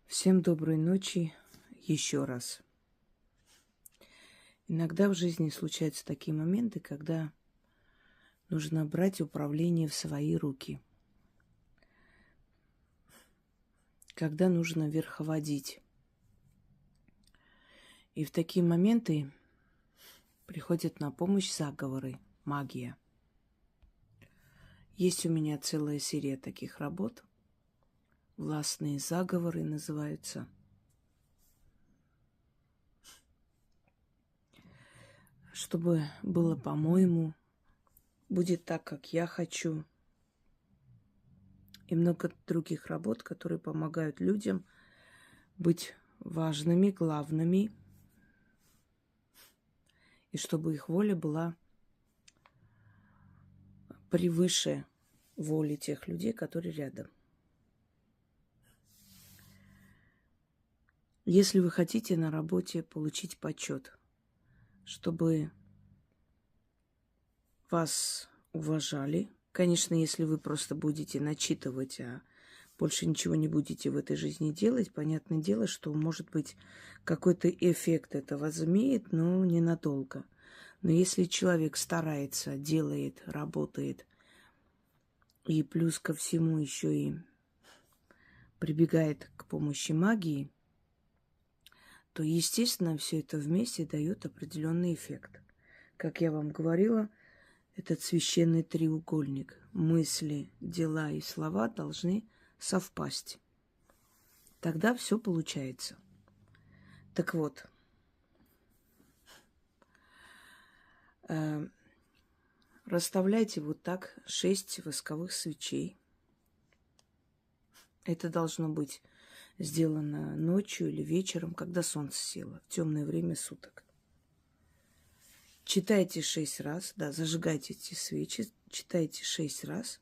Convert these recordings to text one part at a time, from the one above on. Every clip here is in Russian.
Всем доброй ночи еще раз. Иногда в жизни случаются такие моменты, когда нужно брать управление в свои руки. Когда нужно верховодить. И в такие моменты приходят на помощь заговоры, магия. Есть у меня целая серия таких работ. Властные заговоры называются. Чтобы было по-моему, будет так, как я хочу. И много других работ, которые помогают людям быть важными, главными, и чтобы их воля была превыше воли тех людей, которые рядом. Если вы хотите на работе получить почет, чтобы вас уважали, конечно, если вы просто будете начитывать, а больше ничего не будете в этой жизни делать, понятное дело, что, может быть, какой-то эффект это возымеет, но ненадолго. Но если человек старается, делает, работает, и плюс ко всему еще и прибегает к помощи магии, то, естественно, все это вместе дает определенный эффект. Как я вам говорила, этот священный треугольник. Мысли, дела и слова должны совпасть. Тогда все получается. Так вот, расставляйте вот так 6 восковых свечей. Это должно быть сделано ночью или вечером, когда солнце село, в темное время суток. Читайте 6 раз, да, зажигайте эти свечи, читайте 6 раз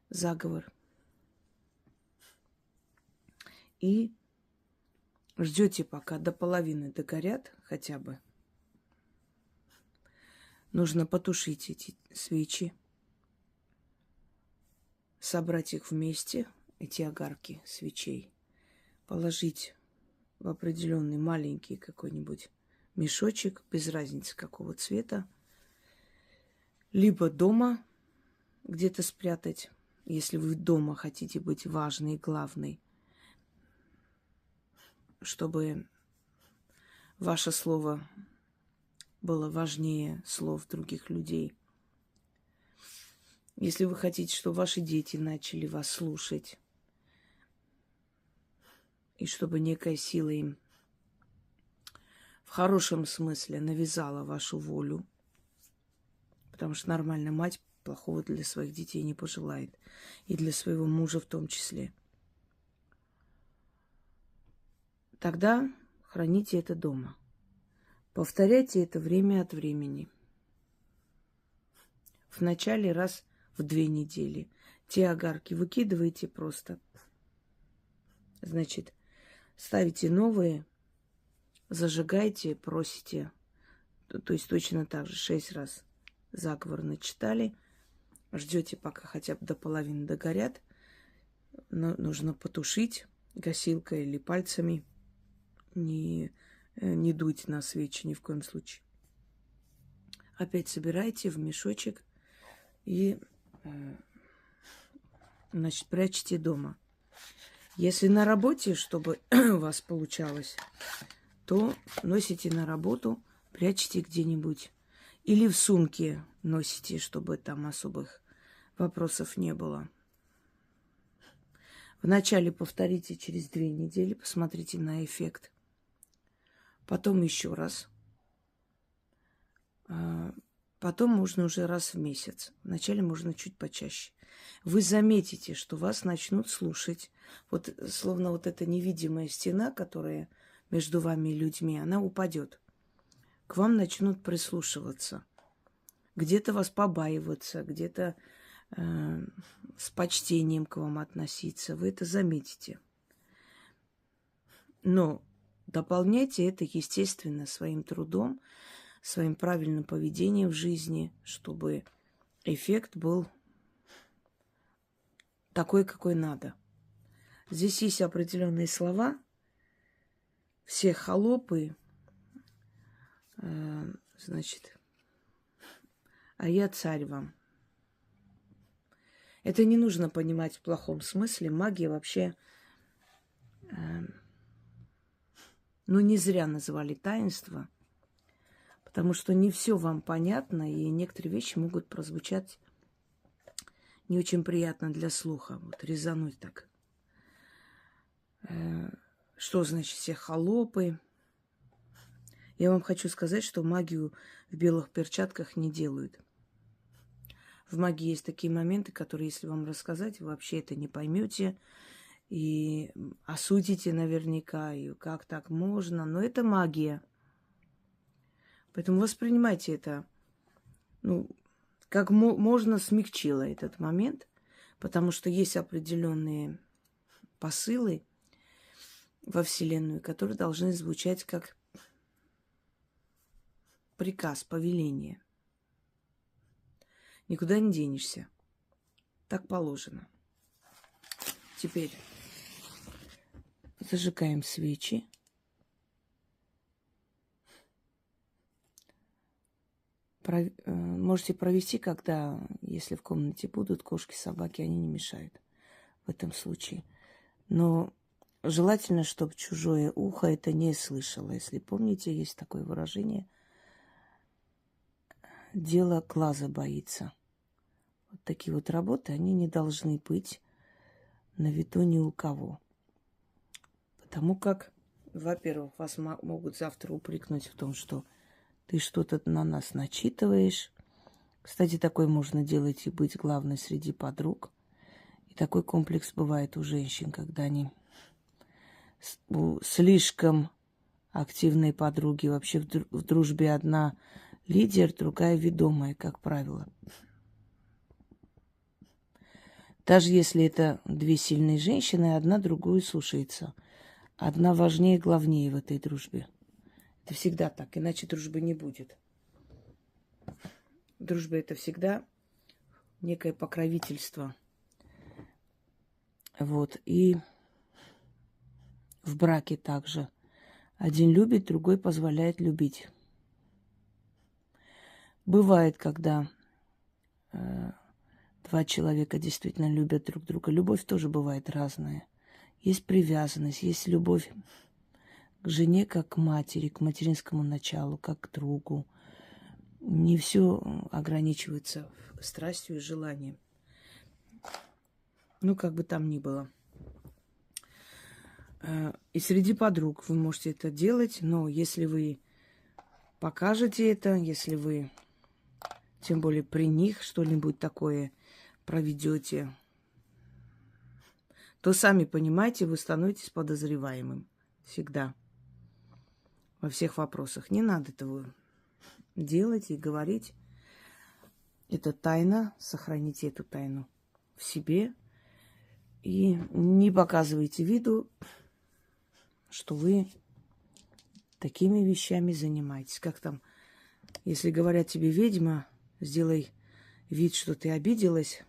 заговор. И ждете, пока до половины догорят хотя бы. Нужно потушить эти свечи, собрать их вместе, эти огарки свечей, положить в определенный маленький какой-нибудь мешочек, без разницы какого цвета, либо дома где-то спрятать, если вы дома хотите быть важной и главной, чтобы ваше слово было важнее слов других людей. Если вы хотите, чтобы ваши дети начали вас слушать, и чтобы некая сила им в хорошем смысле навязала вашу волю, потому что нормальная мать плохого для своих детей не пожелает, и для своего мужа в том числе. Тогда храните это дома. Повторяйте это время от времени. Вначале раз в 2 недели. Те огарки выкидываете просто. Значит, ставите новые, зажигайте, просите. То есть точно так же 6 раз заговор начитали. Ждете, пока хотя бы до половины догорят. Но нужно потушить гасилкой или пальцами. Не дуть на свечи ни в коем случае. Опять собирайте в мешочек и, значит, прячьте дома. Если на работе, чтобы у вас получалось, то носите на работу, прячьте где-нибудь. Или в сумке носите, чтобы там особых вопросов не было. Вначале повторите через 2 недели, посмотрите на эффект. Потом еще раз. Потом можно уже раз в месяц. Вначале можно чуть почаще. Вы заметите, что вас начнут слушать. Вот словно вот эта невидимая стена, которая между вами и людьми, она упадет. К вам начнут прислушиваться. Где-то вас побаиваться, где-то с почтением к вам относиться. Вы это заметите. Но дополняйте это, естественно, своим трудом, своим правильным поведением в жизни, чтобы эффект был такой, какой надо. Здесь есть определенные слова. Все холопы, значит, а я царь вам. Это не нужно понимать в плохом смысле. Магия вообще, ну, не зря называли таинство, потому что не все вам понятно, и некоторые вещи могут прозвучать не очень приятно для слуха. Вот резануть так. Что значит все холопы? Я вам хочу сказать, что магию в белых перчатках не делают. В магии есть такие моменты, которые, если вам рассказать, вы вообще это не поймете и осудите наверняка, и как так можно. Но это магия. Поэтому воспринимайте это, ну, как можно смягчило этот момент, потому что есть определенные посылы во Вселенную, которые должны звучать как приказ, повеление. Никуда не денешься. Так положено. Теперь зажигаем свечи. Можете провести, когда, если в комнате будут кошки, собаки, они не мешают в этом случае. Но желательно, чтобы чужое ухо это не слышало. Если помните, есть такое выражение: дело глаза боится. Вот такие вот работы, они не должны быть на виду ни у кого. Потому как, во-первых, вас могут завтра упрекнуть в том, что ты что-то на нас начитываешь. Кстати, такое можно делать и быть главной среди подруг. И такой комплекс бывает у женщин, когда они у слишком активной подруги. Вообще в дружбе одна лидер, другая ведомая, как правило. Даже если это две сильные женщины, одна другую слушается. Одна важнее, главнее в этой дружбе. Это всегда так, иначе дружбы не будет. Дружба – это всегда некое покровительство. Вот. И в браке также. Один любит, другой позволяет любить. Бывает, когда два человека действительно любят друг друга. Любовь тоже бывает разная. Есть привязанность, есть любовь к жене, как к матери, к материнскому началу, как к другу. Не все ограничивается страстью и желанием. Ну, как бы там ни было. И среди подруг вы можете это делать, но если вы покажете это, если вы, тем более при них, что-нибудь такое проведете, то сами понимаете, вы становитесь подозреваемым всегда во всех вопросах. Не надо этого делать и говорить. Это тайна, сохраните эту тайну в себе и не показывайте виду, что вы такими вещами занимаетесь. Как там, если говорят тебе ведьма, сделай вид, что ты обиделась,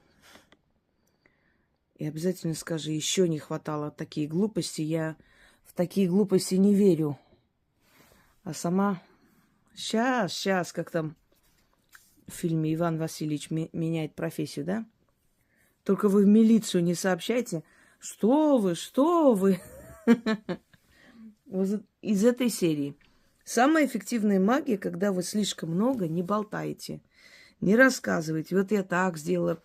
и обязательно скажи: еще не хватало такие глупости, я в такие глупости не верю. А сама сейчас, как там в фильме Иван Васильевич меняет профессию, да? Только вы в милицию не сообщайте. Что вы? Вот из этой серии. Самая эффективная магия, когда вы слишком много не болтаете, не рассказываете. Вот я так сделала,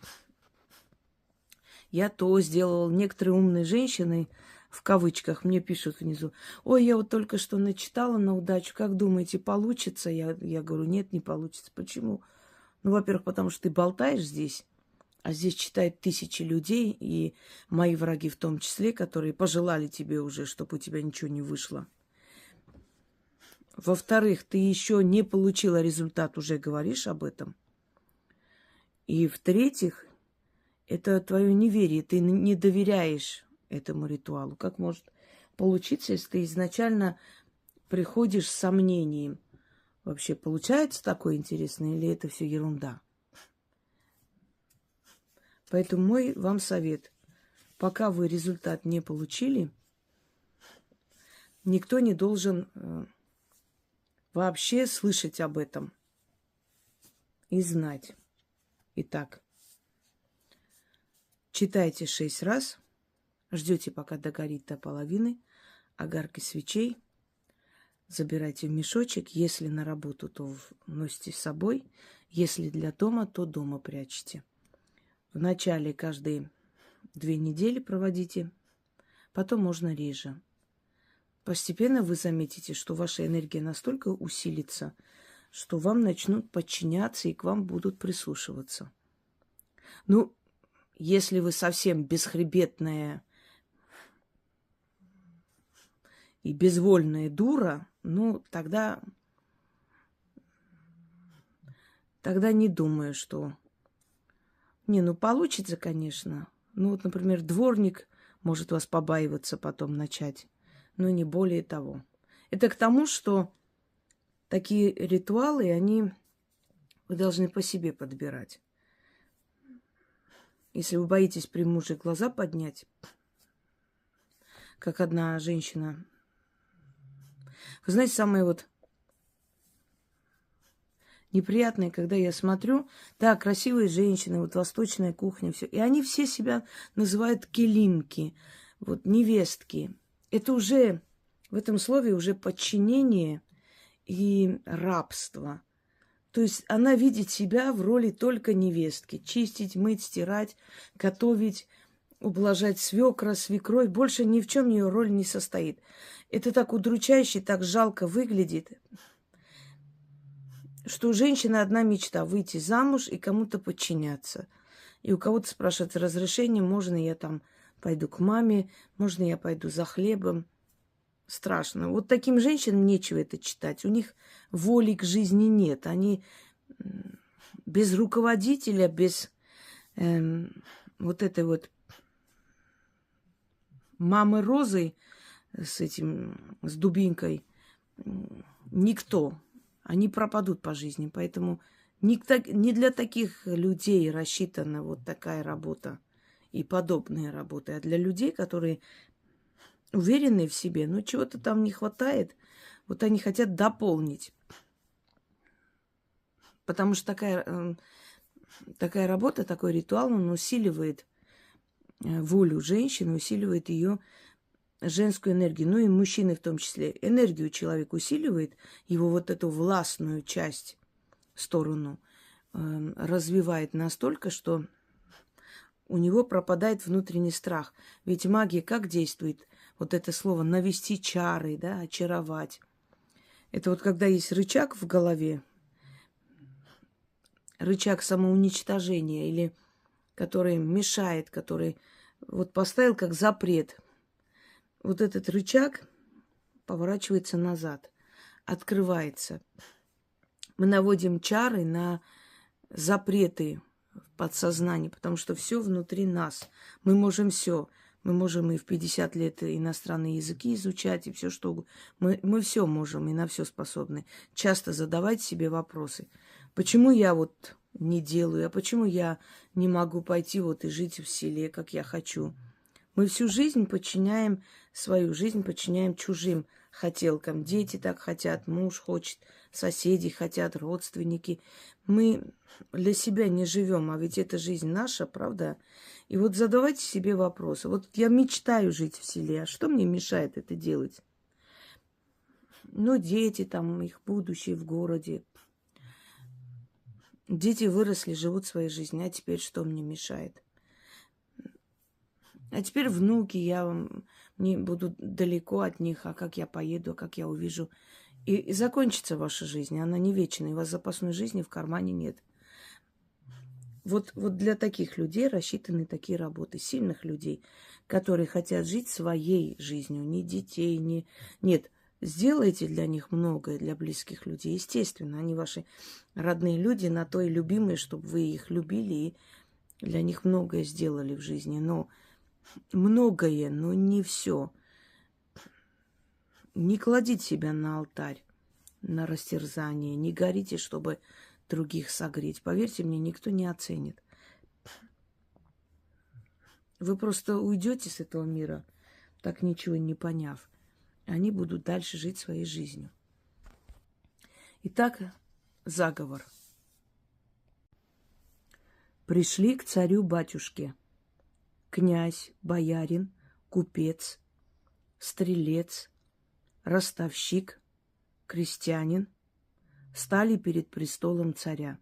я то сделала. Некоторые умные женщины, в кавычках, мне пишут внизу: ой, я вот только что начитала на удачу, как думаете, получится? Я говорю: нет, не получится. Почему? Ну, во-первых, потому что ты болтаешь здесь, а здесь читают тысячи людей, и мои враги в том числе, которые пожелали тебе уже, чтобы у тебя ничего не вышло. Во-вторых, ты еще не получила результат, уже говоришь об этом. И в-третьих, это твое неверие, ты не доверяешь этому ритуалу. Как может получиться, если ты изначально приходишь с сомнением? Вообще получается такое интересное или это все ерунда? Поэтому мой вам совет: пока вы результат не получили, никто не должен вообще слышать об этом и знать. Итак, читайте 6 раз, ждете, пока догорит до половины, огарки свечей, забирайте в мешочек. Если на работу, то носите с собой. Если для дома, то дома прячьте. Вначале каждые 2 недели проводите, потом можно реже. Постепенно вы заметите, что ваша энергия настолько усилится, что вам начнут подчиняться и к вам будут прислушиваться. Ну, если вы совсем бесхребетная и безвольная дура, ну, тогда не думаю, что... Не, ну, получится, конечно. Ну, вот, например, дворник может вас побаиваться потом начать, но не более того. Это к тому, что такие ритуалы, вы должны по себе подбирать. Если вы боитесь при муже глаза поднять, как одна женщина... Вы знаете, самое вот неприятное, когда я смотрю, да, красивые женщины, вот восточная кухня, все, и они все себя называют келинки, вот невестки. Это уже, в этом слове уже подчинение и рабство. То есть она видит себя в роли только невестки. Чистить, мыть, стирать, готовить, ублажать свекра, свекровь. Больше ни в чем ее роль не состоит. Это так удручающе, так жалко выглядит, что у женщины одна мечта – выйти замуж и кому-то подчиняться. И у кого-то спрашивать разрешение, можно я там пойду к маме, можно я пойду за хлебом. Страшно. Вот таким женщинам нечего это читать. У них воли к жизни нет. Они без руководителя, без вот этой вот мамы Розы с дубинкой, никто. Они пропадут по жизни. Поэтому не для таких людей рассчитана вот такая работа и подобные работы, а для людей, которые уверенные в себе, но чего-то там не хватает. Вот они хотят дополнить. Потому что такая работа, такой ритуал, он усиливает волю женщины, усиливает ее женскую энергию, ну и мужчины в том числе. Энергию человек усиливает, его вот эту властную часть, сторону развивает настолько, что у него пропадает внутренний страх. Ведь магия как действует? Вот это слово «навести чары», да, «очаровать». Это вот когда есть рычаг в голове, рычаг самоуничтожения, или который мешает, который вот поставил как запрет. Вот этот рычаг поворачивается назад, открывается. Мы наводим чары на запреты в подсознании, потому что все внутри нас. Мы можем все. Мы можем и в 50 лет иностранные языки изучать, и все что угодно. Мы все можем и на все способны. Часто задавать себе вопросы. Почему я вот не делаю, а почему я не могу пойти вот и жить в селе, как я хочу? Мы всю жизнь подчиняем, свою жизнь подчиняем чужим хотелкам. Дети так хотят, муж хочет, соседи хотят, родственники. Мы для себя не живем, а ведь это жизнь наша, правда? И вот задавайте себе вопросы. Вот я мечтаю жить в селе, а что мне мешает это делать? Ну, дети там, их будущее в городе. Дети выросли, живут своей жизнью, а теперь что мне мешает? А теперь внуки, не буду далеко от них, а как я поеду, а как я увижу. И закончится ваша жизнь, она не вечная, и у вас запасной жизни в кармане нет. Вот для таких людей рассчитаны такие работы, сильных людей, которые хотят жить своей жизнью, не детей, не... Нет, сделайте для них многое, для близких людей. Естественно, они ваши родные люди, на то и любимые, чтобы вы их любили и для них многое сделали в жизни. Но многое, но не все. Не кладите себя на алтарь, на растерзание, не горите, чтобы других согреть. Поверьте мне, никто не оценит. Вы просто уйдете с этого мира, так ничего не поняв. Они будут дальше жить своей жизнью. Итак, заговор. Пришли к царю-батюшке князь, боярин, купец, стрелец, ростовщик, крестьянин, стали перед престолом царя.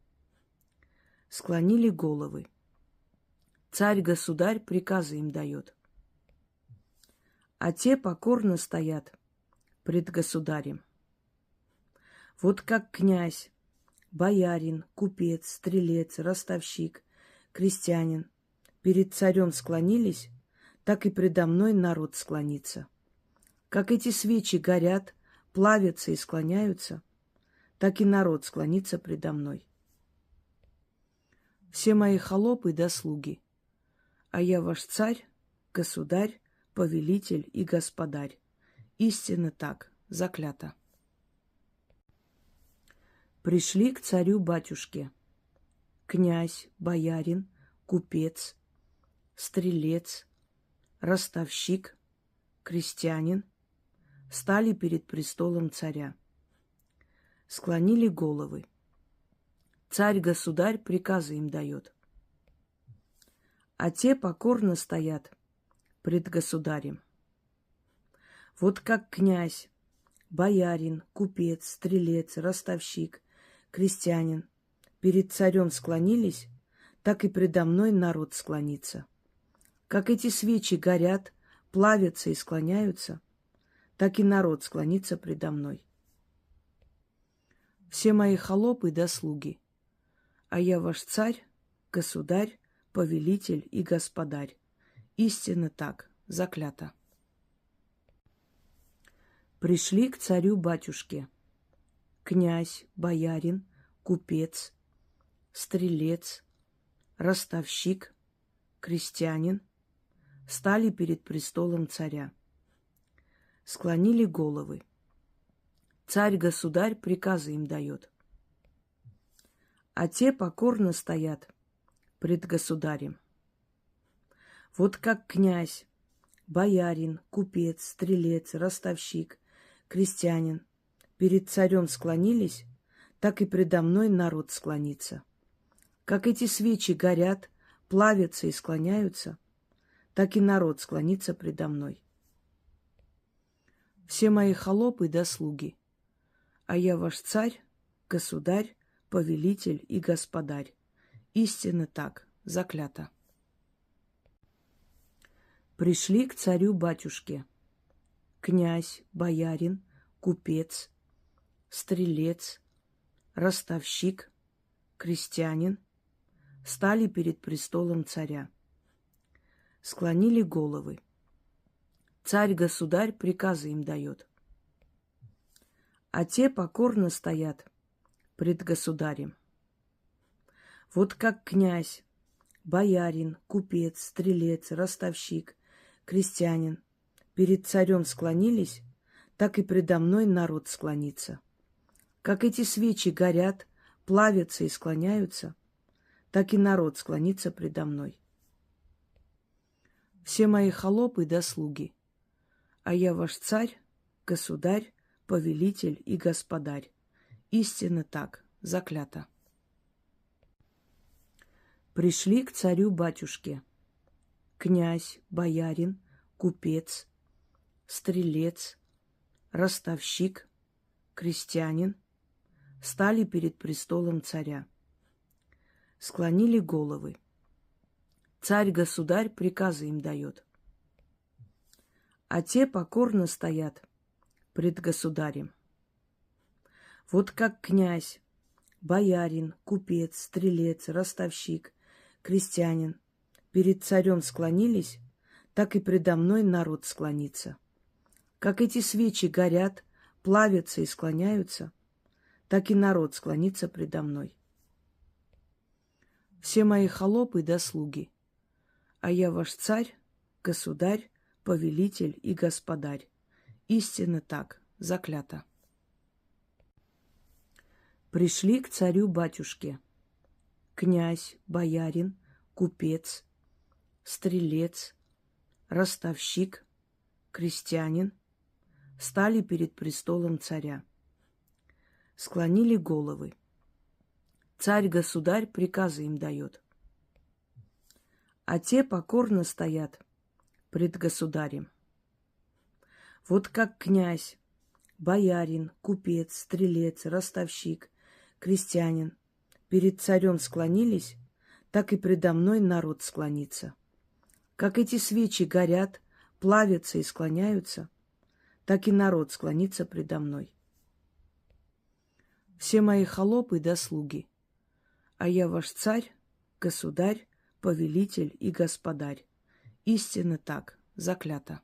Склонили головы. Царь-государь приказы им дает. А те покорно стоят пред государем. Вот как князь, боярин, купец, стрелец, ростовщик, крестьянин перед царем склонились, так и предо мной народ склонится. Как эти свечи горят, плавятся и склоняются, так и народ склонится предо мной. Все мои холопы да слуги, а я ваш царь, государь, повелитель и господарь. Истинно так, заклято. Пришли к царю-батюшке князь, боярин, купец, стрелец, ростовщик, крестьянин, стали перед престолом царя. Склонили головы. Царь-государь приказы им дает. А те покорно стоят пред государем. Вот как князь, боярин, купец, стрелец, ростовщик, крестьянин перед царем склонились, так и предо мной народ склонится. Как эти свечи горят, плавятся и склоняются, так и народ склонится предо мной. Все мои холопы да слуги, а я ваш царь, государь, повелитель и господарь. Истинно так, заклято. Пришли к царю-батюшке князь, боярин, купец, стрелец, ростовщик, крестьянин, стали перед престолом царя. Склонили головы. Царь-государь приказы им дает. А те покорно стоят пред государем. Вот как князь, боярин, купец, стрелец, ростовщик, крестьянин перед царем склонились, так и предо мной народ склонится. Как эти свечи горят, плавятся и склоняются, так и народ склонится предо мной. Все мои холопы да слуги, а я ваш царь, государь, повелитель и господарь. Истинно так, заклято. Пришли к те покорно стоят пред государем. Вот как князь, боярин, купец, стрелец, ростовщик, крестьянин перед царем склонились, так и предо мной народ склонится. Как эти свечи горят, плавятся и склоняются, так и народ склонится предо мной. Все мои холопы да слуги, а я ваш царь, государь, повелитель и господарь. Истинно так, заклято. Пришли к царю-батюшке князь, боярин, купец, стрелец, ростовщик, крестьянин стали перед престолом царя. Склонили головы. Царь-государь приказы им дает. А те покорно стоят пред государем. Вот как князь, боярин, купец, стрелец, ростовщик, крестьянин перед царем склонились, так и предо мной народ склонится. Как эти свечи горят, плавятся и склоняются, так и народ склонится предо мной. Все мои холопы да слуги, а я ваш царь, государь, повелитель и господарь. Истинно так, заклято.